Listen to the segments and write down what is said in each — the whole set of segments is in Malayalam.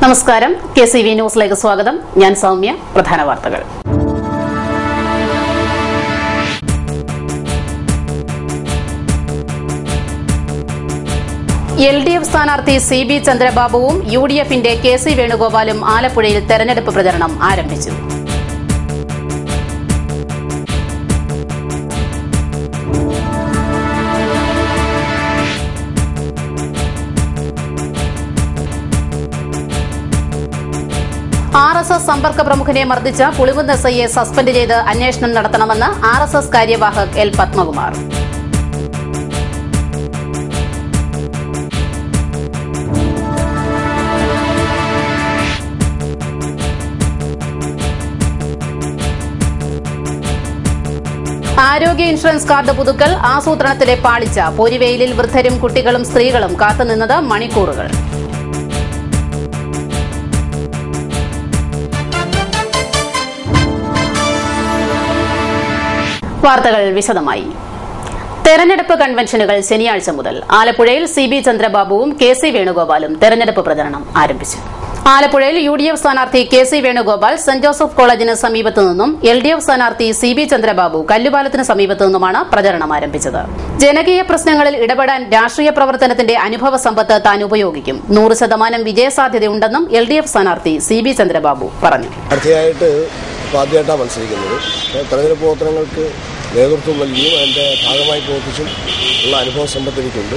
നമസ്കാരം, KCV ന്യൂസിലേക്ക് സ്വാഗതം. ഞാൻ സൗമ്യ. പ്രധാന വാർത്തകൾ. LDF സ്ഥാനാർത്ഥി CB ചന്ദ്രബാബുവും UDFന്റെ KC വേണുഗോപാലും ആലപ്പുഴയിൽ തെരഞ്ഞെടുപ്പ് പ്രചരണം ആരംഭിച്ചു. RSS സമ്പർക്ക പ്രമുഖനെ മർദ്ദിച്ച പുളിങ്കുന്ന് SIയെ സസ്പെൻഡ് ചെയ്ത് അന്വേഷണം നടത്തണമെന്ന് RSS കാര്യവാഹക് L. പത്മകുമാർ. ആരോഗ്യ ഇൻഷുറൻസ് കാർഡ് പുതുക്കൽ ആസൂത്രണത്തിലെ പാളിച്ച. പൊരിവെയിലിൽ വൃദ്ധരും കുട്ടികളും സ്ത്രീകളും കാത്തുനിന്നത് മണിക്കൂറുകൾ. വാർത്തകൾ വിശദമായി. തെരഞ്ഞെടുപ്പ് കൺവെൻഷനുകൾ ശനിയാഴ്ച മുതൽ. ആലപ്പുഴയിൽ CB ചന്ദ്രബാബുവും KC വേണുഗോപാലും തെരഞ്ഞെടുപ്പ് പ്രചരണം ആരംഭിച്ചു. ആലപ്പുഴയിൽ UDF സ്ഥാനാർത്ഥി KC വേണുഗോപാൽ സെന്റ് ജോസഫ് കോളേജിന് സമീപത്തു നിന്നും LDF സ്ഥാനാർത്ഥി CB ചന്ദ്രബാബു കല്ലുപാലത്തിന് സമീപത്തു നിന്നുമാണ് പ്രചരണം ആരംഭിച്ചത്. ജനകീയ പ്രശ്നങ്ങളിൽ ഇടപെടാൻ രാഷ്ട്രീയ പ്രവർത്തനത്തിന്റെ അനുഭവ സമ്പത്ത് താൻ ഉപയോഗിക്കും. 100% വിജയസാധ്യതയുണ്ടെന്നും LDF സ്ഥാനാർത്ഥി CB ചന്ദ്രബാബു പറഞ്ഞു. ആദ്യമായിട്ടാണ് മത്സരിക്കുന്നത്. തെരഞ്ഞെടുപ്പ് പ്രവർത്തനങ്ങൾക്ക് നേതൃത്വം നൽകിയും അതിൻ്റെ ഭാഗമായി പ്രവർത്തിച്ചും ഉള്ള അനുഭവ സമ്പത്ത് എനിക്കുണ്ട്.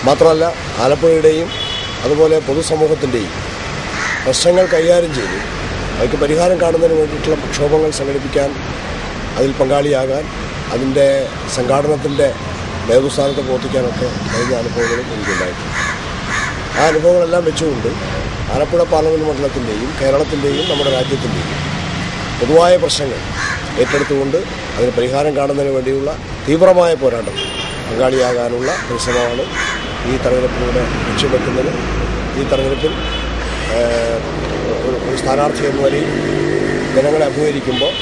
മാത്രമല്ല, ആലപ്പുഴയുടെയും അതുപോലെ പൊതുസമൂഹത്തിൻ്റെയും പ്രശ്നങ്ങൾ കൈകാര്യം ചെയ്ത് അവയ്ക്ക് പരിഹാരം കാണുന്നതിന് വേണ്ടിയിട്ടുള്ള പ്രക്ഷോഭങ്ങൾ സംഘടിപ്പിക്കാൻ, അതിൽ പങ്കാളിയാകാൻ, അതിൻ്റെ സംഘാടനത്തിൻ്റെ നേതൃസ്ഥാനത്ത് പ്രവർത്തിക്കാനൊക്കെ കഴിഞ്ഞ അനുഭവങ്ങളും എനിക്കുണ്ടായിട്ടുണ്ട്. ആ അനുഭവങ്ങളെല്ലാം വെച്ചുകൊണ്ട് ആലപ്പുഴ പാർലമെൻറ്റ് മണ്ഡലത്തിൻ്റെയും കേരളത്തിൻ്റെയും നമ്മുടെ രാജ്യത്തിൻ്റെയും പൊതുവായ പ്രശ്നങ്ങൾ ഏറ്റെടുത്തുകൊണ്ട് അതിന് പരിഹാരം കാണുന്നതിന് വേണ്ടിയുള്ള തീവ്രമായ പോരാട്ടം പങ്കാളിയാകാനുള്ള പരിശ്രമമാണ് ഈ തെരഞ്ഞെടുപ്പിലൂടെ ലക്ഷ്യം വെക്കുന്നത്. ഈ തെരഞ്ഞെടുപ്പിൽ ഒരു സ്ഥാനാർത്ഥി എന്ന നിലയിൽ ജനങ്ങളെ അഭിമുഖീകരിക്കുമ്പോൾ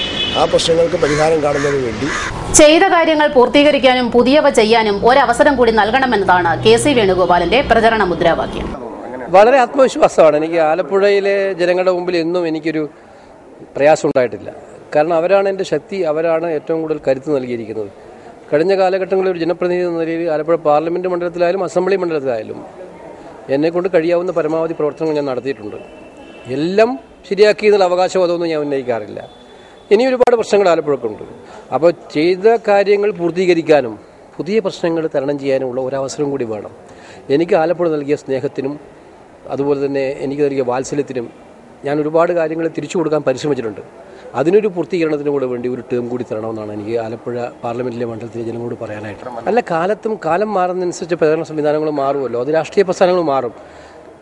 ആ പ്രശ്നങ്ങൾക്ക് പരിഹാരം കാണുന്നതിന് വേണ്ടി ചെയ്ത കാര്യങ്ങൾ പൂർത്തീകരിക്കാനും പുതിയവ ചെയ്യാനും ഒരവസരം കൂടി നൽകണമെന്നതാണ് KC വേണുഗോപാലിന്റെ പ്രചരണ മുദ്രാവാക്യം. വളരെ ആത്മവിശ്വാസമാണ് എനിക്ക്. ആലപ്പുഴയിലെ ജനങ്ങളുടെ മുമ്പിൽ എന്നും എനിക്കൊരു പ്രയാസം ഉണ്ടായിട്ടില്ല. കാരണം അവരാണ് എൻ്റെ ശക്തി, അവരാണ് ഏറ്റവും കൂടുതൽ കരുത്ത് നൽകിയിരിക്കുന്നത്. കഴിഞ്ഞ കാലഘട്ടങ്ങളിൽ ഒരു ജനപ്രതിനിധി എന്ന നിലയിൽ ആലപ്പുഴ പാർലമെൻറ്റ് മണ്ഡലത്തിലായാലും അസംബ്ലി മണ്ഡലത്തിലായാലും എന്നെക്കൊണ്ട് കഴിയാവുന്ന പരമാവധി പ്രവർത്തനങ്ങൾ ഞാൻ നടത്തിയിട്ടുണ്ട്. എല്ലാം ശരിയാക്കിയതിൽ അവകാശവാദമൊന്നും ഞാൻ ഉന്നയിക്കാറില്ല. ഇനി ഒരുപാട് പ്രശ്നങ്ങൾ ആലപ്പുഴക്കുണ്ട്. അപ്പോൾ ചെയ്ത കാര്യങ്ങൾ പൂർത്തീകരിക്കാനും പുതിയ പ്രശ്നങ്ങൾ തരണം ചെയ്യാനുമുള്ള ഒരവസരം കൂടി വേണം. എനിക്ക് ആലപ്പുഴ നൽകിയ സ്നേഹത്തിനും അതുപോലെ തന്നെ എനിക്ക് നൽകിയ വാത്സല്യത്തിനും ഞാൻ ഒരുപാട് കാര്യങ്ങൾ തിരിച്ചു കൊടുക്കാൻ പരിശ്രമിച്ചിട്ടുണ്ട്. അതിനൊരു പൂർത്തീകരണത്തിന് കൂടെ വേണ്ടി ഒരു ടേം കൂടി തരണമെന്നാണ് എനിക്ക് ആലപ്പുഴ പാർലമെന്റിലെ മണ്ഡലത്തിലെ ജനങ്ങളോട് പറയാനായിട്ട്. അല്ല, കാലം മാറുന്നതനുസരിച്ച് പ്രചരണ സംവിധാനങ്ങൾ മാറുമല്ലോ, അത് രാഷ്ട്രീയ പ്രസ്ഥാനങ്ങൾ മാറും.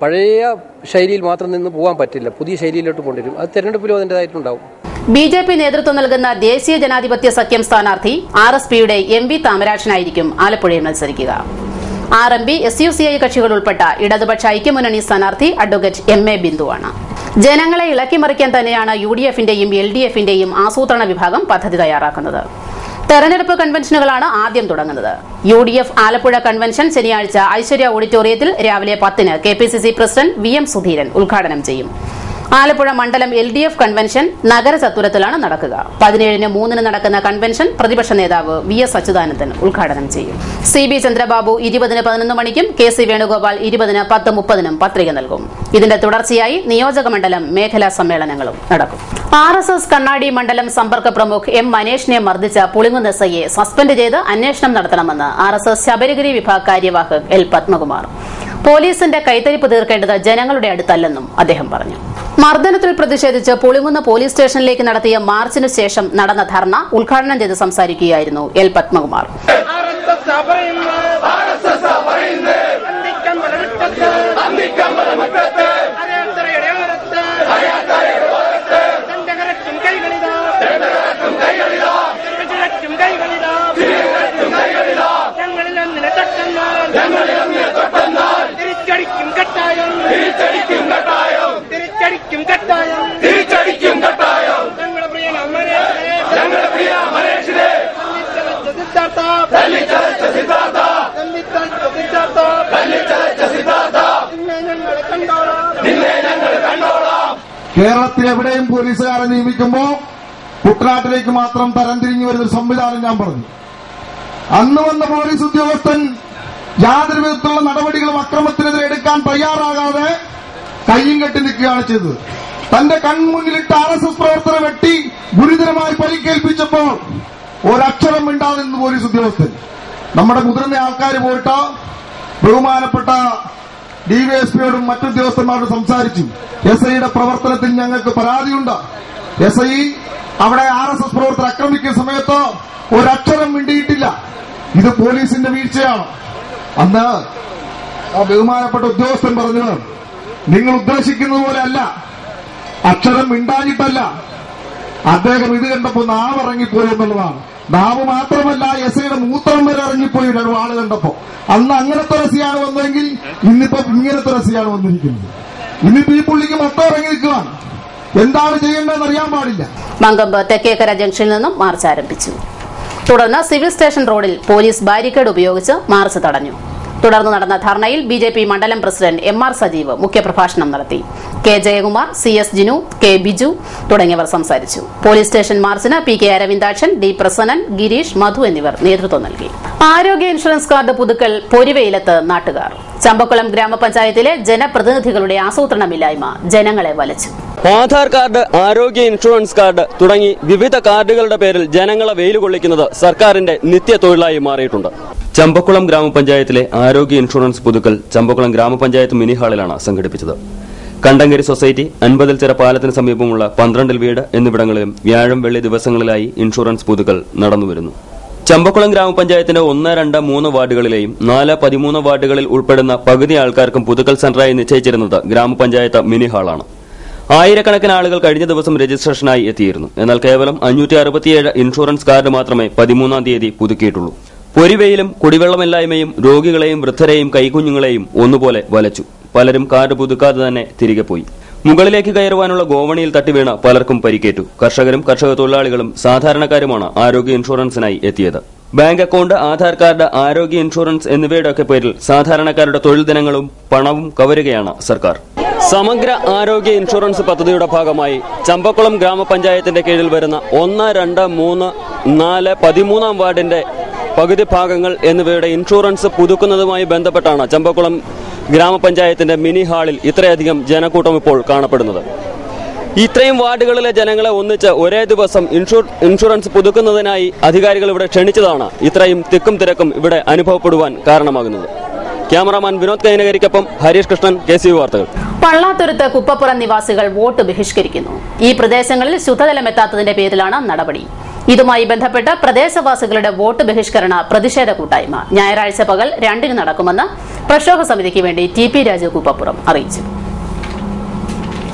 പഴയ ശൈലിയിൽ മാത്രം നിന്ന് പോകാൻ പറ്റില്ല, പുതിയ ശൈലിയിലോട്ട് കൊണ്ടുവരും. അത് തെരഞ്ഞെടുപ്പിലും അതിൻ്റെതായിട്ടുണ്ടാവും. BJP നേതൃത്വം നൽകുന്ന ദേശീയ ജനാധിപത്യ സഖ്യം സ്ഥാനാർത്ഥി RSPയുടെ MV താമരാക്ഷനായിരിക്കും ആലപ്പുഴയിൽ മത്സരിക്കുക. RMP SUCI കക്ഷികൾ ഉൾപ്പെട്ട ഇടതുപക്ഷ ഐക്യമുന്നണി സ്ഥാനാർത്ഥി അഡ്വക്കേറ്റ് MA ബിന്ദുവാണ്. ജനങ്ങളെ ഇളക്കിമറിക്കാൻ തന്നെയാണ് UDFന്റെയും LDFന്റെയും ആസൂത്രണ വിഭാഗം പദ്ധതി തയ്യാറാക്കുന്നത്. തെരഞ്ഞെടുപ്പ് കൺവെൻഷനുകളാണ് ആദ്യം തുടങ്ങുന്നത്. UDF ആലപ്പുഴ കൺവെൻഷൻ ശനിയാഴ്ച ഐശ്വര്യ ഓഡിറ്റോറിയത്തിൽ രാവിലെ 10-ന് KPCC പ്രസിഡന്റ് VM സുധീരൻ ഉദ്ഘാടനം ചെയ്യും. ആലപ്പുഴ മണ്ഡലം LDF കൺവെൻഷൻ നഗരചത്തുരത്തിലാണ് നടക്കുക. 17-ന് 3-ന് നടക്കുന്ന കൺവെൻഷൻ പ്രതിപക്ഷ നേതാവ് VS അച്യുതാനന്ദൻ ഉദ്ഘാടനം ചെയ്യും. CB ചന്ദ്രബാബു 20-ന് 11 മണിക്കും KC വേണുഗോപാൽ 20-ന് 10:30-നും പത്രിക നൽകും. ഇതിന്റെ തുടർച്ചയായി നിയോജക മണ്ഡലം മേഖലാ സമ്മേളനങ്ങളും നടക്കും. RSS കണ്ണാടി മണ്ഡലം സമ്പർക്ക പ്രമുഖ് M. മനേഷിനെ മർദ്ദിച്ച പുളിങ്കുന്ന് SIയെ സസ്പെൻഡ് ചെയ്ത് അന്വേഷണം നടത്തണമെന്ന് RSS ശബരിഗിരി വിഭാഗ് കാര്യവാഹക് L. പത്മകുമാർ. പോലീസിന്റെ കൈത്തരിപ്പ് തീർക്കേണ്ടത് ജനങ്ങളുടെ അടുത്തല്ലെന്നും അദ്ദേഹം പറഞ്ഞു. മർദ്ദനത്തിൽ പ്രതിഷേധിച്ച് പുളിങ്കുന്ന് പോലീസ് സ്റ്റേഷനിലേക്ക് നടത്തിയ മാർച്ചിനു ശേഷം നടന്ന ധർണ ഉദ്ഘാടനം ചെയ്ത് സംസാരിക്കുകയായിരുന്നു L. പത്മകുമാർ. സിദ്ധാർത്ഥ കേരളത്തിൽ എവിടെയും പോലീസുകാരെ നിയമിക്കുമ്പോൾ കുട്ടനാട്ടിലേക്ക് മാത്രം തരംതിരിഞ്ഞു വരുന്ന സംവിധാനം ഞാൻ പറഞ്ഞു. അന്ന് വന്ന പോലീസ് ഉദ്യോഗസ്ഥൻ യാതൊരു വിധത്തിലുള്ള നടപടികളും അക്രമത്തിനെതിരെ എടുക്കാൻ തയ്യാറാകാതെ കയ്യും കെട്ടി നിൽക്കുകയാണ് ചെയ്തത്. തന്റെ കൺമുന്നിലിട്ട് RSS പ്രവർത്തകരെ വെട്ടി ഗുരുതരമായി പരിക്കേൽപ്പിച്ചപ്പോൾ ഒരക്ഷരം മിണ്ടാതെ നിന്ന് പോലീസ് ഉദ്യോഗസ്ഥൻ. നമ്മുടെ മുതിർന്ന ആൾക്കാർ പോയിട്ട് ബഹുമാനപ്പെട്ട DYSPയോടും മറ്റുദ്യോഗസ്ഥന്മാരോടും സംസാരിച്ചു. SIയുടെ പ്രവർത്തനത്തിൽ ഞങ്ങൾക്ക് പരാതിയുണ്ട്. SI അവിടെ RSS പ്രവർത്തകർ ആക്രമിക്കുന്ന സമയത്ത് ഒരക്ഷരം മിണ്ടിയിട്ടില്ല. ഇത് പോലീസിന്റെ വീഴ്ചയാണ്. അന്ന് ആ ബഹുമാനപ്പെട്ട ഉദ്യോഗസ്ഥൻ പറഞ്ഞു, നിങ്ങൾ ഉദ്ദേശിക്കുന്നത് പോലെ അല്ല, അക്ഷരം മിണ്ടാഞ്ഞിട്ടല്ല, അദ്ദേഹം ഇത് കണ്ടപ്പോ നാവ് ഇറങ്ങിപ്പോയി എന്നുള്ളതാണ്. നാവ് മാത്രമല്ല, SIയുടെ മൂത്രം വരെ ഇറങ്ങിപ്പോയി ആള് കണ്ടപ്പോ. അന്ന് അങ്ങനത്തെ രസിയാണ് വന്നതെങ്കിൽ ഇന്നിപ്പോ ഇങ്ങനത്തെ രസിയാണ് വന്നിരിക്കുന്നത്. ഇന്നിപ്പോ ഈ പുള്ളിക്ക് മൊത്തം ഇറങ്ങി നിൽക്കുകയാണ്. എന്താണ് ചെയ്യേണ്ടതെന്ന് അറിയാൻ പാടില്ല. മങ്കമ്പ് തെക്കേക്കര ജംഗ്ഷനിൽ നിന്നും മാർച്ച് ആരംഭിച്ചു. തുടർന്ന് സിവിൽ സ്റ്റേഷൻ റോഡിൽ പോലീസ് ബാരിക്കേഡ് ഉപയോഗിച്ച് മാർച്ച് തടഞ്ഞു. തുടർന്ന് നടന്ന ധർണയിൽ BJP മണ്ഡലം പ്രസിഡന്റ് MR സജീവ് മുഖ്യപ്രഭാഷണം നടത്തി. K Jayakumar, CS Jinu, K Biju തുടങ്ങിയവർ സംസാരിച്ചു. പോലീസ് സ്റ്റേഷൻ മാർച്ചിന് PK അരവിന്ദാക്ഷൻ, D പ്രസന്നൻ, ഗിരീഷ്, മധു എന്നിവർ നേതൃത്വം നൽകി. ആരോഗ്യ ഇൻഷുറൻസ് കാർഡ് പുതുക്കൽ പൊരിവെയിലത്ത് നാട്ടുകാർ. ചമ്പക്കുളം ഗ്രാമപഞ്ചായത്തിലെ ജനപ്രതിനിധികളുടെ ആസൂത്രണമില്ലായ്മ ജനങ്ങളെ വലച്ചു. ആധാർ കാർഡ്, ആരോഗ്യ ഇൻഷുറൻസ് കാർഡ് തുടങ്ങി വിവിധ കാർഡുകളുടെ പേരിൽ ജനങ്ങളെ വെയിൽ കൊള്ളിക്കുന്നത് സർക്കാരിന്റെ നിത്യ തൊഴിലായി മാറിയിട്ടുണ്ട്. ചമ്പക്കുളം ഗ്രാമപഞ്ചായത്തിലെ ആരോഗ്യ ഇൻഷുറൻസ് പുതുക്കൽ ചമ്പക്കുളം ഗ്രാമപഞ്ചായത്ത് മിനി ഹാളിലാണ് സംഘടിപ്പിച്ചത്. കണ്ടങ്കരി സൊസൈറ്റി, 50 ചിറ പാലത്തിന് സമീപമുള്ള 12 വീട് എന്നിവിടങ്ങളിലും വ്യാഴം വെള്ളി ദിവസങ്ങളിലായി ഇൻഷുറൻസ് പുതുക്കൽ നടന്നുവരുന്നു. ചമ്പക്കുളം ഗ്രാമപഞ്ചായത്തിന്റെ 1, 2, 3 വാർഡുകളിലെയും 4, 13 വാർഡുകളിൽ ഉൾപ്പെടുന്ന പകുതി ആൾക്കാർക്കും പുതുക്കൽ സെന്ററായി നിശ്ചയിച്ചിരുന്നത് ഗ്രാമപഞ്ചായത്ത് മിനി ഹാളാണ്. ആയിരക്കണക്കിന് ആളുകൾ കഴിഞ്ഞ ദിവസം രജിസ്ട്രേഷനായി എത്തിയിരുന്നു. എന്നാൽ കേവലം 567 ഇൻഷുറൻസ് കാർഡ് മാത്രമേ 13-ാം തീയതി പുതുക്കിയിട്ടുള്ളൂ. പൊരിവെയിലും കുടിവെള്ളമില്ലായ്മയും രോഗികളെയും വൃദ്ധരെയും കൈക്കുഞ്ഞുങ്ങളെയും ഒന്നുപോലെ വലച്ചു. പലരും കാർഡ് പുതുക്കാതെ തന്നെ തിരികെ പോയി. മുകളിലേക്ക് കയറുവാനുള്ള ഗോവണിയിൽ തട്ടിവീണ പലർക്കും പരിക്കേറ്റു. കർഷകരും കർഷക തൊഴിലാളികളും സാധാരണക്കാരുമാണ് ആരോഗ്യ ഇൻഷുറൻസിനായി എത്തിയത്. ബാങ്ക് അക്കൌണ്ട്, ആധാർ കാർഡ്, ആരോഗ്യ ഇൻഷുറൻസ് എന്നിവയുടെയൊക്കെ പേരിൽ സാധാരണക്കാരുടെ തൊഴിൽ ദിനങ്ങളും പണവും കവരുകയാണ് സർക്കാർ. സമഗ്ര ആരോഗ്യ ഇൻഷുറൻസ് പദ്ധതിയുടെ ഭാഗമായി ചമ്പക്കുളം ഗ്രാമപഞ്ചായത്തിന്റെ കീഴിൽ വരുന്ന 1, 2, 3, 4, 13-ാം വാർഡിന്റെ പകുതി ഭാഗങ്ങൾ എന്നിവയുടെ ഇൻഷുറൻസ് പുതുക്കുന്നതുമായി ബന്ധപ്പെട്ടാണ് ചമ്പക്കുളം ഗ്രാമപഞ്ചായത്തിന്റെ മിനി ഹാളിൽ ഇത്രയധികം ജനക്കൂട്ടം ഇപ്പോൾ കാണപ്പെടുന്നത്. ഇത്രയും വാർഡുകളിലെ ജനങ്ങളെ ഒന്നിച്ച് ഒരേ ദിവസം ഇൻഷുറൻസ് പുതുക്കുന്നതിനായി അധികാരികൾ ഇവിടെ ക്ഷണിച്ചതാണ് ഇത്രയും തിക്കും തിരക്കും ഇവിടെ അനുഭവപ്പെടുവാൻ കാരണമാകുന്നത്. ക്യാമറാമാൻ വിനോദ് കൈനകരിക്കൊപ്പം ഹരീഷ് കൃഷ്ണൻ, KCV വാർത്തകൾ. പള്ളാത്തുരുത്ത് കുപ്പപ്പുറം നിവാസികൾ വോട്ട് ബഹിഷ്കരിക്കുന്നു. ഈ പ്രദേശങ്ങളിൽ ശുദ്ധജലമെത്താത്തതിന്റെ പേരിലാണ് നടപടി. ഇതുമായി ബന്ധപ്പെട്ട് പ്രദേശവാസികളുടെ വോട്ട് ബഹിഷ്കരണ പ്രതിഷേധ കൂട്ടായ്മ ഞായറാഴ്ച പകൽ 2-ന് നടക്കുമെന്ന് പ്രക്ഷോഭ സമിതിക്ക് വേണ്ടി TP രാജു കുപ്പപ്പുറം അറിയിച്ചു.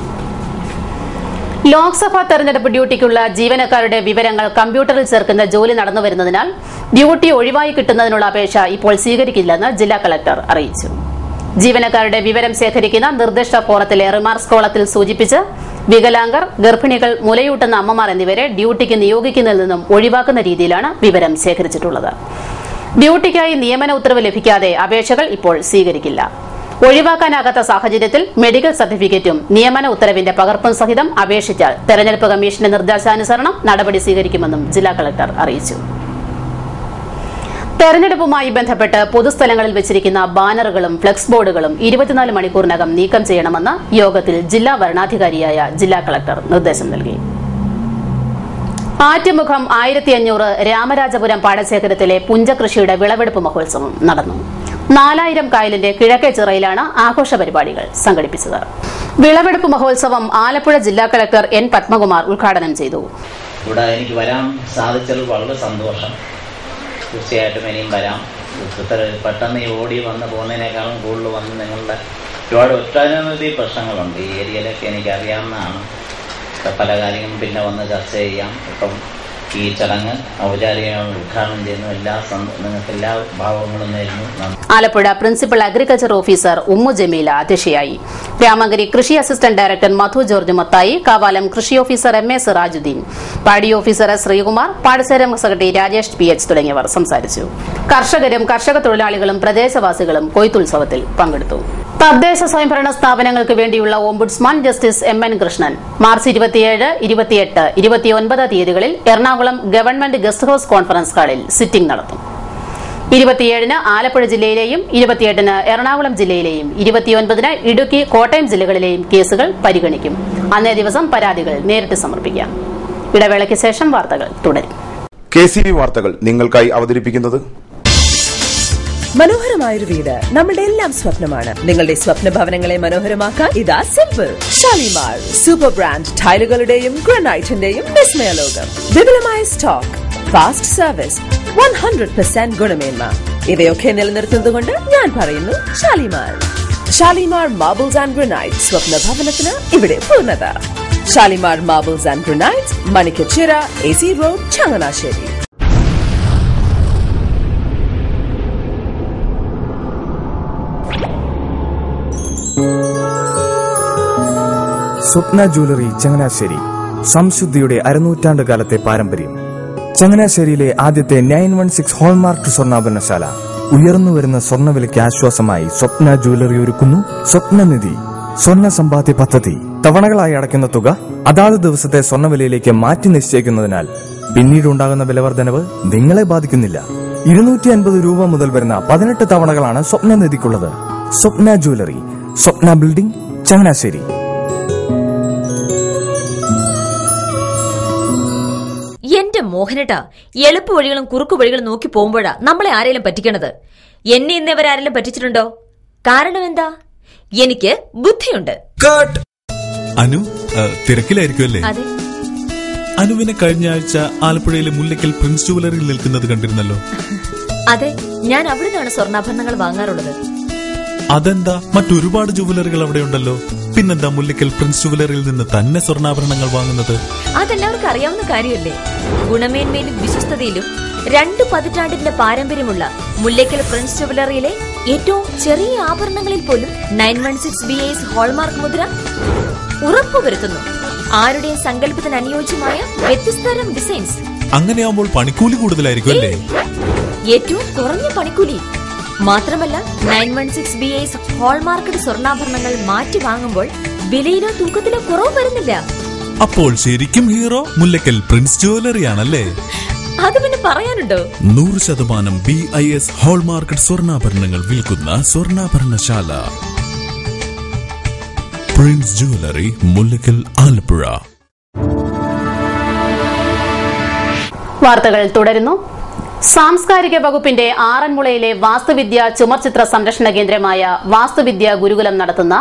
ലോക്സഭാ തെരഞ്ഞെടുപ്പ് ഡ്യൂട്ടിക്കുള്ള ജീവനക്കാരുടെ വിവരങ്ങൾ കമ്പ്യൂട്ടറിൽ ചേർക്കുന്ന ജോലി നടന്നുവരുന്നതിനാൽ ഡ്യൂട്ടി ഒഴിവായി കിട്ടുന്നതിനുള്ള അപേക്ഷ ഇപ്പോൾ സ്വീകരിക്കില്ലെന്ന് ജില്ലാ കളക്ടർ അറിയിച്ചു. ജീവനക്കാരുടെ വിവരം ശേഖരിക്കുന്ന നിർദ്ദിഷ്ട ഫോറത്തിലെ റിമാർക്സ് കോളത്തിൽ സൂചിപ്പിച്ച് വികലാംഗർ, ഗർഭിണികൾ, മുലയൂട്ടുന്ന അമ്മമാർ എന്നിവരെ ഡ്യൂട്ടിക്ക് നിയോഗിക്കുന്നതിൽ നിന്നും ഒഴിവാക്കുന്ന രീതിയിലാണ് വിവരം ശേഖരിച്ചിട്ടുള്ളത്. ഡ്യൂട്ടിക്കായി നിയമന ഉത്തരവ് ലഭിക്കാതെ അപേക്ഷകൾ ഇപ്പോൾ സ്വീകരിക്കില്ല. ഒഴിവാക്കാനാകാത്ത സാഹചര്യത്തിൽ മെഡിക്കൽ സർട്ടിഫിക്കറ്റും നിയമന ഉത്തരവിന്റെ പകർപ്പും സഹിതം അപേക്ഷിച്ചാൽ തെരഞ്ഞെടുപ്പ് കമ്മീഷന്റെ നിർദ്ദേശാനുസരണം നടപടി സ്വീകരിക്കുമെന്നും ജില്ലാ കളക്ടർ അറിയിച്ചു. തെരഞ്ഞെടുപ്പുമായി ബന്ധപ്പെട്ട് പൊതുസ്ഥലങ്ങളിൽ വെച്ചിരിക്കുന്ന ബാനറുകളും ഫ്ലക്സ് ബോർഡുകളും 24 മണിക്കൂറിനകം നീക്കം ചെയ്യണമെന്ന് യോഗത്തിൽ ജില്ലാ വരണാധികാരിയായ ജില്ലാ കളക്ടർ നിർദ്ദേശം നൽകി. ആറ്റുമുഖം 1500 രാമരാജപുരം പാടശേഖരത്തിലെ പുഞ്ചകൃഷിയുടെ വിളവെടുപ്പ് മഹോത്സവം നടന്നു. 4000 കായലിന്റെ കിഴക്കേ ചിറയിലാണ് ആഘോഷ പരിപാടികൾ സംഘടിപ്പിച്ചത്. വിളവെടുപ്പ് മഹോത്സവം ആലപ്പുഴ ജില്ലാ കളക്ടർ N പത്മകുമാർ ഉദ്ഘാടനം ചെയ്തു. ഇവിടെ എനിക്ക് വരാൻ സാധിച്ചതിൽ വളരെ സന്തോഷം. തീർച്ചയായിട്ടും ഇനിയും വരാം. പെട്ടെന്ന് ഈ ഓടി വന്ന് പോകുന്നതിനേക്കാളും കൂടുതൽ വന്ന് നിങ്ങളുടെ ഒരുപാട് ഒട്ടനവധി പ്രശ്നങ്ങളുണ്ട് ഈ ഏരിയയിലൊക്കെ എനിക്കറിയാവുന്നതാണ്. പല കാര്യങ്ങളും പിന്നെ വന്ന് ചർച്ച ചെയ്യാം. ഇപ്പം ഈ ചടങ്ങ് ഔപചാരികമായി ഉദ്ഘാടനം ചെയ്യുന്നു. നിങ്ങൾക്ക് എല്ലാ ഭാവങ്ങളും നേരുന്നു. Alappuzha principal agriculture officer Ummu Jameela അധ്യക്ഷയായി. രാമങ്കരി കൃഷി അസിസ്റ്റന്റ് ഡയറക്ടർ മധു ജോർജ് മത്തായി, കാവാലം കൃഷി ഓഫീസർ MA സിറാജുദ്ദീൻ, പാടി ഓഫീസർ S ശ്രീകുമാർ, പാടശേഖരം സെക്രട്ടറി രാജേഷ് PH തുടങ്ങിയവർ സംസാരിച്ചു. കർഷകരും കർഷക തൊഴിലാളികളും പ്രദേശവാസികളും കൊയ്ത്തുത്സവത്തിൽ പങ്കെടുത്തു. തദ്ദേശ സ്വയംഭരണ സ്ഥാപനങ്ങൾക്ക് വേണ്ടിയുള്ള ഓംബുഡ്സ്മാൻ ജസ്റ്റിസ് എം.എൻ. കൃഷ്ണൻ മാർച്ച് 27, 28, 29 തീയതികളിൽ Ernakulam government guest house conference ഹാളിൽ സിറ്റിംഗ് നടത്തും. 27-ന് ആലപ്പുഴ ജില്ലയിലെയും 28-ന് എറണാകുളം ജില്ലയിലെയും 29-ന് ഇടുക്കി, കോട്ടയം ജില്ലകളിലെയും കേസുകൾ പരിഗണിക്കും. അന്നേ ദിവസം പരാതികൾ നേരിട്ട് സമർപ്പിക്കാം. ഇടവേളയ്ക്ക് ശേഷം വാർത്തകൾ തുടരും. KCV വാർത്തകൾ നിങ്ങൾക്കായി അവതരിപ്പിക്കുന്നത് മനോഹരമായൊരു വീട് നമ്മുടെ എല്ലാം സ്വപ്നമാണ്. നിങ്ങളുടെ സ്വപ്ന ഭവനങ്ങളെ മനോഹരമാക്കാൻ ഇതാ സിമ്പിൾ. ഷാലിമാർ സൂപ്പർ ബ്രാൻഡ് ടൈലുകളുടെയും ഗ്രാനൈറ്റിന്റെയും വിസ്മയലോകം. വിപുലമായ സ്റ്റോക്ക്, ഫാസ്റ്റ് സർവീസ്, 100% ഗുണമേന്മ ഇവയൊക്കെ നിലനിർത്തുന്നതുകൊണ്ട് ഞാൻ പറയുന്നു Shalimar. Shalimar marbles and granite, സ്വപ്ന ഭവനത്തിന് ഇവിടെ പൂർണ്ണത. Shalimar marbles and granite, Manikkachira, AC road, Changanassery. Swapna jewellery Changanassery. സംശുദ്ധിയുടെ അരനൂറ്റാണ്ട് കാലത്തെ പാരമ്പര്യം. ചങ്ങനാശ്ശേരിയിലെ ആദ്യത്തെ 916 ഹോൾമാർക്ക് സ്വർണ്ണാഭരണശാല. ഉയർന്നുവരുന്ന സ്വർണ്ണവിലയ്ക്ക് ആശ്വാസമായി സ്വപ്ന ജ്വല്ലറി ഒരുക്കുന്നു സ്വപ്നനിധി സ്വർണ്ണ സമ്പാദ്യ പദ്ധതി. തവണകളായി അടയ്ക്കുന്ന തുക അതാത് ദിവസത്തെ സ്വർണ്ണവിലയിലേക്ക് മാറ്റി നിശ്ചയിക്കുന്നതിനാൽ പിന്നീടുണ്ടാകുന്ന വിലവർദ്ധനവ് നിങ്ങളെ ബാധിക്കുന്നില്ല. 250 രൂപ മുതൽ വരുന്ന 18 തവണകളാണ് സ്വപ്നനിധിക്കുള്ളത്. സ്വപ്ന ജ്വല്ലറി, സ്വപ്ന ബിൽഡിംഗ്, ചങ്ങനാശ്ശേരി. എന്റെ മോഹനേട്ടാ, എളുപ്പ വഴികളും കുറുക്കു വഴികളും നോക്കി പോകുമ്പോഴാ നമ്മളെ ആരെങ്കിലും പറ്റിക്കണത്. എന്നെ ഇന്നവരാരെങ്കിലും പറ്റിച്ചിട്ടുണ്ടോ? കാരണം എന്താ? എനിക്ക് ബുദ്ധിയുണ്ട്. അനു തിരക്കിലായിരിക്കുമല്ലേ? അതെ. അനുവിനെ കഴിഞ്ഞ ആഴ്ച ആലപ്പുഴയിലെ മുല്ലയ്ക്കൽ പ്രിൻസ് ജുവലറിയിൽ നിൽക്കുന്നത് കണ്ടിരുന്നല്ലോ. അതെ, ഞാൻ അവിടെ നിന്നാണ് സ്വർണ്ണാഭരണങ്ങൾ വാങ്ങാറുള്ളത്. അതെന്താ, മറ്റൊരുപാട് ജുവലറികൾ അവിടെ ഉണ്ടല്ലോ. പിന്നെന്താ മുല്ലയ്ക്കൽ പ്രിൻസ് ജുവലറിയിൽ നിന്ന് തന്നെ സ്വർണ്ണാഭരണങ്ങൾ വാങ്ങുന്നത്? അതെല്ലാവർക്കും അറിയാവുന്ന കാര്യമല്ലേ. ഗുണമേന്മയിലും വിശ്വസ്തതയിലും 2 പതിറ്റാണ്ടിന്റെ പാരമ്പര്യമുള്ള മുല്ലയ്ക്കൽ പ്രിൻസ് ജുവലറിയിലെ ഏറ്റവും ചെറിയ ആഭരണങ്ങളിൽ പോലും 916 BIS ഹോൾമാർക്ക് മുദ്ര ഉറപ്പുവരുത്തുന്നു. ആരുടെയും സങ്കല്പത്തിന് അനുയോജ്യമായ വ്യത്യസ്തതരം ഡിസൈൻസ്. അങ്ങനെയാവുമ്പോൾ പണിക്കൂലി കൂടുതലായിരിക്കും അല്ലേ? ഏറ്റവും കുറഞ്ഞ പണിക്കൂലി മാത്രമല്ല, 916 BIS ഹോൾമാർക്കഡ് സ്വർണ്ണാഭരണങ്ങൾ മാറ്റി വാങ്ങുമ്പോൾ വിലയിലോ തൂക്കത്തിലോ കുറവ് വരുന്നില്ല. അപ്പോൾ ശരിക്കും ഹീറോ മുല്ലയ്ക്കൽ പ്രിൻസ് ജുവലറി ആണല്ലേ? അത് പിന്നെ പറയാനുണ്ടോ? 100% BIS ഹോൾമാർക്കഡ് സ്വർണ്ണാഭരണങ്ങൾ വിൽക്കുന്ന സ്വർണ്ണാഭരണശാല പ്രിൻസ് ജുവലറി, മുല്ലയ്ക്കൽ, ആലപ്പുഴ. വാർത്തകൾ തുടരുന്നു. സാംസ്കാരിക വകുപ്പിന്റെ ആറന്മുളയിലെ വാസ്തുവിദ്യ ചുമർചിത്ര സംരക്ഷണ കേന്ദ്രമായ വാസ്തുവിദ്യ ഗുരുകുലം നടത്തുന്ന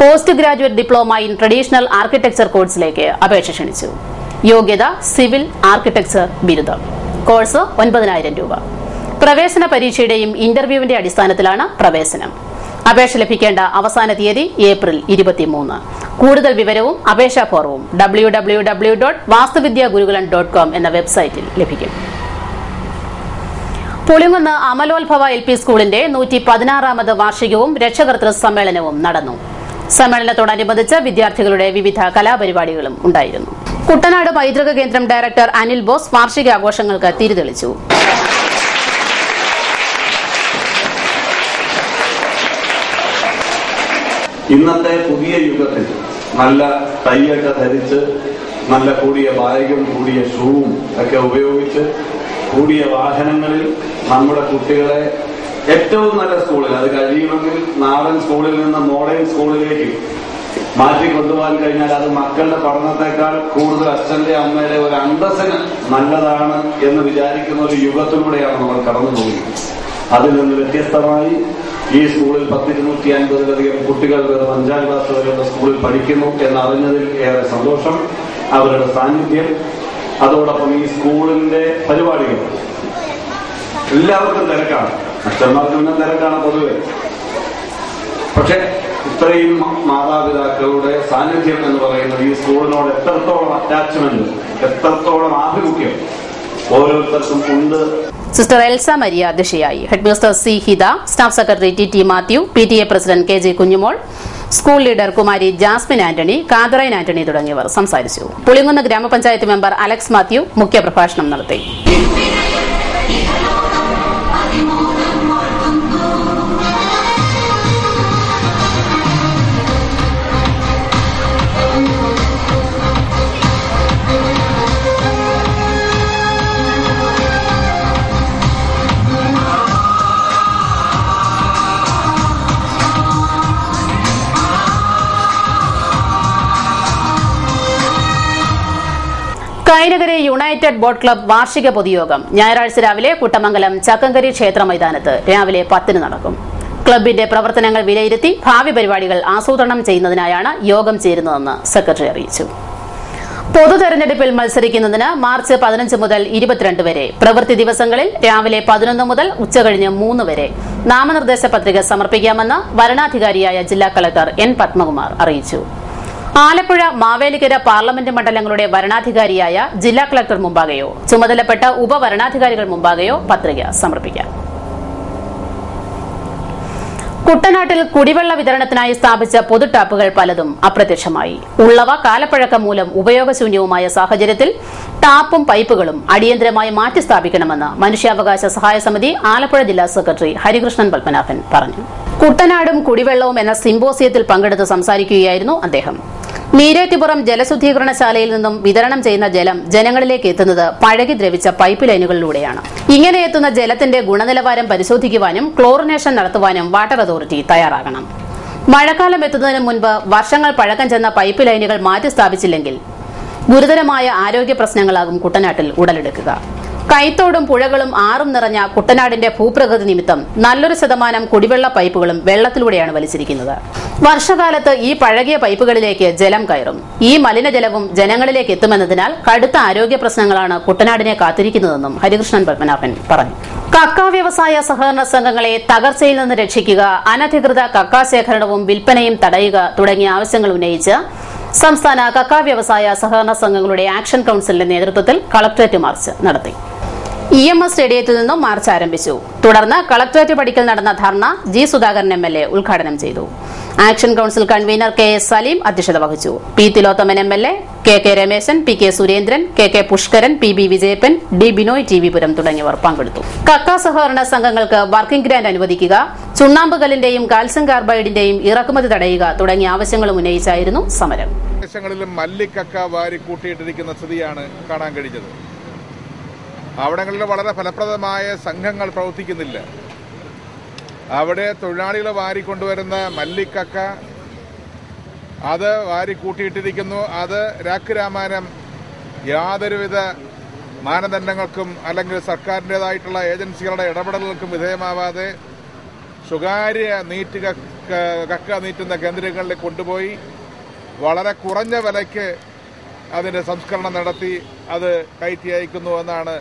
post graduate diploma in traditional architecture കോഴ്സിലേക്ക് അപേക്ഷ ക്ഷണിച്ചു. യോഗ്യത സിവിൽ ആർക്കിടെക്ചർ ബിരുദം. കോഴ്സ് 9,000 രൂപ. പ്രവേശന പരീക്ഷയുടെയും ഇന്റർവ്യൂവിന്റെ അടിസ്ഥാനത്തിലാണ് പ്രവേശനം. അപേക്ഷ ലഭിക്കേണ്ട അവസാന തീയതി ഏപ്രിൽ 23. കൂടുതൽ വിവരവും അപേക്ഷാ ഫോറവും www.vastuvidyagurukulam.com എന്ന വെബ്സൈറ്റിൽ ലഭിക്കും. പുളിങ്കുന്ന് അമലോത്ഭവ LP സ്കൂളിന്റെ 116ാമത് വാർഷികവും രക്ഷകർതൃ സമ്മേളനവും നടന്നു. സമ്മേളനത്തോടനുബന്ധിച്ച് വിദ്യാർത്ഥികളുടെ വിവിധ കലാപരിപാടികളും ഉണ്ടായിരുന്നു. കുട്ടനാട് പൈതൃക കേന്ദ്രം ഡയറക്ടർ അനിൽ ബോസ് വാർഷികാഘോഷങ്ങൾക്ക് തിരിതെളിച്ചു. ഇന്നത്തെ പുതിയ യുഗത്തിൽ നല്ല തയ്യൊക്കെ ധരിച്ച് നല്ല കൂടിയ ബാഗും കൂടിയ ഷൂവും ഒക്കെ ഉപയോഗിച്ച് കൂടിയ വാഹനങ്ങളിൽ നമ്മുടെ കുട്ടികളെ ഏറ്റവും നല്ല സ്കൂളിൽ, അത് കഴിയുമെങ്കിൽ നാടൻ സ്കൂളിൽ നിന്ന് മോഡേൺ സ്കൂളിലേക്ക് മാറ്റി കൊണ്ടുപോകാൻ കഴിഞ്ഞാൽ അത് മക്കളുടെ പഠനത്തെക്കാൾ കൂടുതൽ അച്ഛന്റെ അമ്മയുടെ ഒരു അന്തസ്സിന് നല്ലതാണ് എന്ന് വിചാരിക്കുന്ന ഒരു യുഗത്തിലൂടെയാണ് നമ്മൾ കടന്നുപോകുന്നത്. അതിൽ നിന്ന് വ്യത്യസ്തമായി ഈ സ്കൂളിൽ 250-ലധികം കുട്ടികൾ 5ാം ക്ലാസ് വരെയുള്ള സ്കൂളിൽ പഠിക്കുന്നു എന്നറിഞ്ഞതിൽ ഏറെ സന്തോഷം. അവരുടെ സാന്നിധ്യം, അതോടൊപ്പം ഈ സ്കൂളിന്റെ പരിപാടികൾ എല്ലാവർക്കും തിരക്കാണ്. അച്ഛന്മാർക്ക് പിന്നെ തിരക്കാണ് പൊതുവെ. പക്ഷെ ഇത്രയും മാതാപിതാക്കളുടെ സാന്നിധ്യം എന്ന് പറയുന്നത് ഈ സ്കൂളിനോട് എത്രത്തോളം അറ്റാച്ച്മെന്റ്, എത്രത്തോളം ആഭിമുഖ്യം ഓരോരുത്തർക്കും ഉണ്ട്. സിസ്റ്റർ എൽസ മരിയ അധ്യക്ഷയായി. Headmistress C Hitha, staff secretary TT Mathew, PTA president KG Kunjumol, school leader കുമാരി ജാസ്മിൻ ആന്റണി, കാതറൈൻ ആന്റണി തുടങ്ങിയവർ സംസാരിച്ചു. പുളിങ്കുന്ന് ഗ്രാമപഞ്ചായത്ത് മെമ്പർ അലക്സ് മാത്യു മുഖ്യപ്രഭാഷണം നടത്തി. മാവേലിക്കര യുണൈറ്റഡ് ബോട്ട് ക്ലബ് വാർഷിക പൊതുയോഗം ഞായറാഴ്ച രാവിലെ കുട്ടമംഗലം ചക്കങ്കരി ക്ഷേത്ര മൈതാനത്ത് രാവിലെ 10 നടക്കും. ക്ലബിന്റെ പ്രവർത്തനങ്ങൾ വിലയിരുത്തി ഭാവി പരിപാടികൾ ആസൂത്രണം ചെയ്യുന്നതിനായാണ് യോഗം ചേരുന്നതെന്ന് സെക്രട്ടറി അറിയിച്ചു. പൊതു തെരഞ്ഞെടുപ്പിൽ മത്സരിക്കുന്നതിന് മാർച്ച് 15 മുതൽ 22 വരെ പ്രവൃത്തി ദിവസങ്ങളിൽ രാവിലെ 11 മുതൽ ഉച്ചകഴിഞ്ഞ് 3 വരെ നാമനിർദ്ദേശ പത്രിക സമർപ്പിക്കാമെന്ന് വരണാധികാരിയായ ജില്ലാ കളക്ടർ എൻ പത്മകുമാർ അറിയിച്ചു. ആലപ്പുഴ, മാവേലിക്കര പാർലമെന്റ് മണ്ഡലങ്ങളുടെ വരണാധികാരിയായ ജില്ലാ കളക്ടർ മുമ്പാകെയോ ചുമതലപ്പെട്ട ഉപവരണാധികാരികൾ മുമ്പാകെയോ പത്രിക സമർപ്പിക്കാം. കുട്ടനാട്ടിൽ കുടിവെള്ള വിതരണത്തിനായി സ്ഥാപിച്ച പൊതു ടാപ്പുകൾ പലതും അപ്രത്യക്ഷമായി. ഉള്ളവ കാലപ്പഴക്കം മൂലം ഉപയോഗശൂന്യവുമായ സാഹചര്യത്തിൽ ടാപ്പും പൈപ്പുകളും അടിയന്തരമായി മാറ്റി സ്ഥാപിക്കണമെന്ന് മനുഷ്യാവകാശ സഹായ സമിതി ആലപ്പുഴ ജില്ലാ സെക്രട്ടറി ഹരികൃഷ്ണൻ പത്മനാഭൻ പറഞ്ഞു. കുട്ടനാടും കുടിവെള്ളവും എന്ന സിംപോസിയത്തിൽ പങ്കെടുത്ത് സംസാരിക്കുകയായിരുന്നു അദ്ദേഹം. മീരേറ്റിപ്പുറം ജലശുദ്ധീകരണശാലയിൽ നിന്നും വിതരണം ചെയ്യുന്ന ജലം ജനങ്ങളിലേക്ക് എത്തുന്നത് പഴകി ദ്രവിച്ച പൈപ്പ് ലൈനുകളിലൂടെയാണ്. ഇങ്ങനെ എത്തുന്ന ജലത്തിന്റെ ഗുണനിലവാരം പരിശോധിക്കുവാനും ക്ലോറിനേഷൻ നടത്തുവാനും വാട്ടർ അതോറിറ്റി തയ്യാറാകണം. മഴക്കാലം എത്തുന്നതിന് മുൻപ് വർഷങ്ങൾ പഴക്കം ചെന്ന പൈപ്പ് ലൈനുകൾ മാറ്റി സ്ഥാപിച്ചില്ലെങ്കിൽ ഗുരുതരമായ ആരോഗ്യ പ്രശ്നങ്ങളാകും കുട്ടനാട്ടിൽ ഉടലെടുക്കുക. കൈത്തോടും പുഴകളും ആറും നിറഞ്ഞ കുട്ടനാടിന്റെ ഭൂപ്രകൃതി നിമിത്തം നല്ലൊരു ശതമാനം കുടിവെള്ള പൈപ്പുകളും വെള്ളത്തിലൂടെയാണ് വലിച്ചിരിക്കുന്നത്. വർഷകാലത്ത് ഈ പഴകിയ പൈപ്പുകളിലേക്ക് ജലം കയറും. ഈ മലിനജലവും ജനങ്ങളിലേക്ക് എത്തുമെന്നതിനാൽ കടുത്ത ആരോഗ്യ പ്രശ്നങ്ങളാണ് കുട്ടനാടിനെ കാത്തിരിക്കുന്നതെന്നും ഹരികൃഷ്ണൻ പത്മനാഭൻ പറഞ്ഞു. കക്ക വ്യവസായ സഹകരണ സംഘങ്ങളെ തകർച്ചയിൽ നിന്ന് രക്ഷിക്കുക, അനധികൃത കക്ക ശേഖരണവും വിൽപ്പനയും തടയുക തുടങ്ങിയ ആവശ്യങ്ങൾ ഉന്നയിച്ച് സംസ്ഥാന കക്ക വ്യവസായ സഹകരണ സംഘങ്ങളുടെ ആക്ഷൻ കൌൺസിലിന്റെ നേതൃത്വത്തിൽ കളക്ടറേറ്റ് മാർച്ച് നടത്തി. EMS സ്റ്റേഡിയത്തിൽ നിന്നും മാർച്ച് ആരംഭിച്ചു. തുടർന്ന് കളക്ടറേറ്റ് പടിക്കൽ നടന്ന ധർണ ജി സുധാകരൻ MLA ഉദ്ഘാടനം ചെയ്തു. Action council convener KS Saleem അധ്യക്ഷത വഹിച്ചു. P Thilothaman MLA, KK Rameshan, PK Surendran, KK Pushkaran, PB Vijayappan, D Binoy, TV പുരം തുടങ്ങിയവർ പങ്കെടുത്തു. കക്ക സഹകരണ സംഘങ്ങൾക്ക് വർക്കിംഗ് ഗ്രാന്റ് അനുവദിക്കുക, ചുണ്ണാമ്പുകല്ലിന്റെയും കാൽസ്യം കാർബൈഡിന്റെയും ഇറക്കുമതി തടയുക തുടങ്ങിയ ആവശ്യങ്ങളും ഉന്നയിച്ചായിരുന്നു സമരം. മല്ലിക്കക്ക വാരി കൂട്ടിയിട്ടിരിക്കുന്ന സ്ഥിതിയാണ് കാണാൻ കഴിഞ്ഞത്. അവിടങ്ങളിൽ വളരെ ഫലപ്രദമായ സംഘങ്ങൾ പ്രവർത്തിക്കുന്നില്ല. അവിടെ തൊഴിലാളികൾ വാരിക്കൊണ്ടുവരുന്ന മല്ലിക്കക്ക അത് വാരി കൂട്ടിയിട്ടിരിക്കുന്നു. അത് രാമാനം യാതൊരുവിധ മാനദണ്ഡങ്ങൾക്കും അല്ലെങ്കിൽ സർക്കാരിൻ്റെതായിട്ടുള്ള ഏജൻസികളുടെ ഇടപെടലുകൾക്കും വിധേയമാവാതെ സ്വകാര്യ കക്ക നീറ്റുന്ന കേന്ദ്രങ്ങളിൽ കൊണ്ടുപോയി വളരെ കുറഞ്ഞ വിലയ്ക്ക് അതിന്റെ സംസ്കരണം നടത്തി അത് കയറ്റി അയക്കുന്നു എന്നാണ്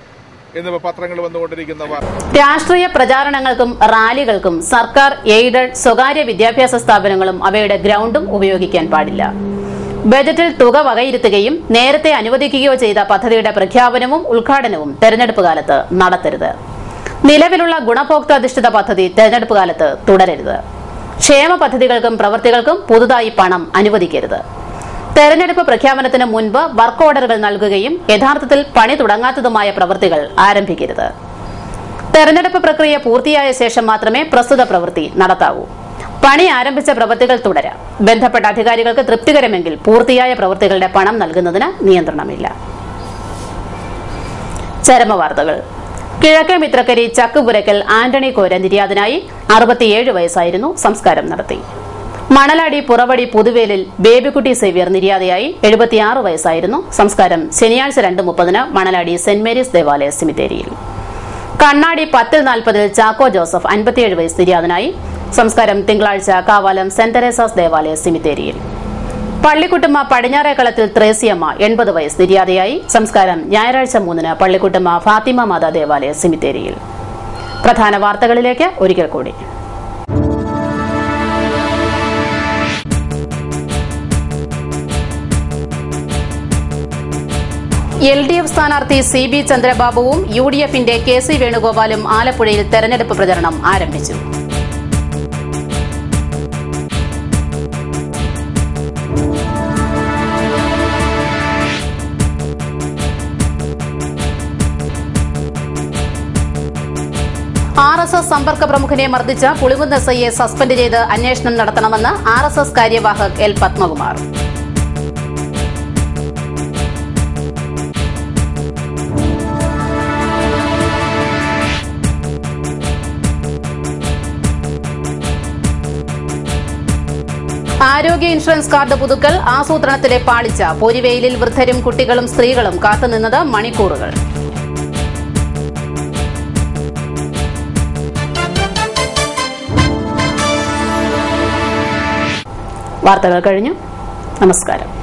ഇന്ന് പത്രങ്ങൾ വന്നുകൊണ്ടിരിക്കുന്ന വാർത്ത. രാഷ്ട്രീയ പ്രചാരണങ്ങൾക്കും റാലികൾക്കും സർക്കാർ, എയ്ഡഡ്, സ്വകാര്യ വിദ്യാഭ്യാസ സ്ഥാപനങ്ങളും അവയുടെ ഗ്രൌണ്ടും ഉപയോഗിക്കാൻ പാടില്ല. ബജറ്റിൽ തുക വകയിരുത്തുകയും നേരത്തെ അനുവദിക്കുകയോ ചെയ്ത പദ്ധതിയുടെ പ്രഖ്യാപനവും ഉദ്ഘാടനവും തെരഞ്ഞെടുപ്പ് കാലത്ത് നടത്തരുത്. നിലവിലുള്ള ഗുണഭോക്താധിഷ്ഠിത പദ്ധതി തെരഞ്ഞെടുപ്പ് കാലത്ത് തുടരരുത്. ക്ഷേമ പദ്ധതികൾക്കും പ്രവൃത്തികൾക്കും പുതുതായി പണം അനുവദിക്കരുത്. തെരഞ്ഞെടുപ്പ് പ്രഖ്യാപനത്തിന് മുൻപ് വർക്ക് ഓർഡറുകൾ നൽകുകയും യഥാർത്ഥത്തിൽ പണി തുടങ്ങാത്തതുമായ പ്രവൃത്തികൾ ആരംഭിക്കരുത്. തെരഞ്ഞെടുപ്പ് പ്രക്രിയ പൂർത്തിയായ ശേഷം മാത്രമേ പ്രസ്തുത പ്രവൃത്തി നടത്താവൂ. പണി ആരംഭിച്ച പ്രവൃത്തികൾ തുടരാം. ബന്ധപ്പെട്ട അധികാരികൾക്ക് തൃപ്തികരമെങ്കിൽ പൂർത്തിയായ പ്രവൃത്തികളുടെ പണം നൽകുന്നതിന് നിയന്ത്രണമില്ല. ചരമവാർത്തകൾ. കിഴക്കേ മിത്രക്കരി ചക്കുപുരക്കൽ ആന്റണി കോര നിര്യാതനായി. 67 വയസ്സായിരുന്നു. സംസ്കാരം നടത്തി. മണലാടി പുറവടി പുതുവേലിൽ ബേബിക്കുട്ടി സേവ്യർ നിര്യാതയായി. 76 വയസ്സായിരുന്നു. സംസ്കാരം ശനിയാഴ്ച 2:30 മണലാടി സെന്റ് മേരീസ് ദേവാലയ സെമിത്തേരിയിൽ. കണ്ണാടി 10:40 ചാക്കോ ജോസഫ് 57 വയസ്സ് നിര്യാതനായി. സംസ്കാരം തിങ്കളാഴ്ച കാവാലം സെന്റ് തെരേസാസ് ദേവാലയ സെമിത്തേരിയിൽ. പള്ളിക്കുട്ടുമ്മ പടിഞ്ഞാറേക്കളത്തിൽ ത്രേസ്യമ്മ 80 വയസ്സ് നിര്യാതയായി. സംസ്കാരം ഞായറാഴ്ച 3 പള്ളിക്കുട്ടുമ്മ ഫാത്തിമ മാതാ ദേവാലയ സെമിത്തേരിയിൽ. പ്രധാന വാർത്തകളിലേക്ക് ഒരിക്കൽ കൂടി. LDF സ്ഥാനാർത്ഥി CB ചന്ദ്രബാബുവും UDFന്റെ KC വേണുഗോപാലും ആലപ്പുഴയിൽ തെരഞ്ഞെടുപ്പ് പ്രചരണം ആരംഭിച്ചു. RSS സമ്പർക്ക പ്രമുഖനെ മർദ്ദിച്ച പുളിങ്കുന്ന് SIയെ സസ്പെൻഡ് ചെയ്ത് അന്വേഷണം നടത്തണമെന്ന് RSS കാര്യവാഹക് L പത്മകുമാർ. ആരോഗ്യ ഇൻഷുറൻസ് കാർഡ് പുതുക്കൽ ആസൂത്രണത്തിലെ പാളിച്ച. പൊരിവെയിലിൽ വൃദ്ധരും കുട്ടികളും സ്ത്രീകളും കാത്തുനിന്നത് മണിക്കൂറുകൾ. വാർത്തകൾ കഴിഞ്ഞു. നമസ്കാരം.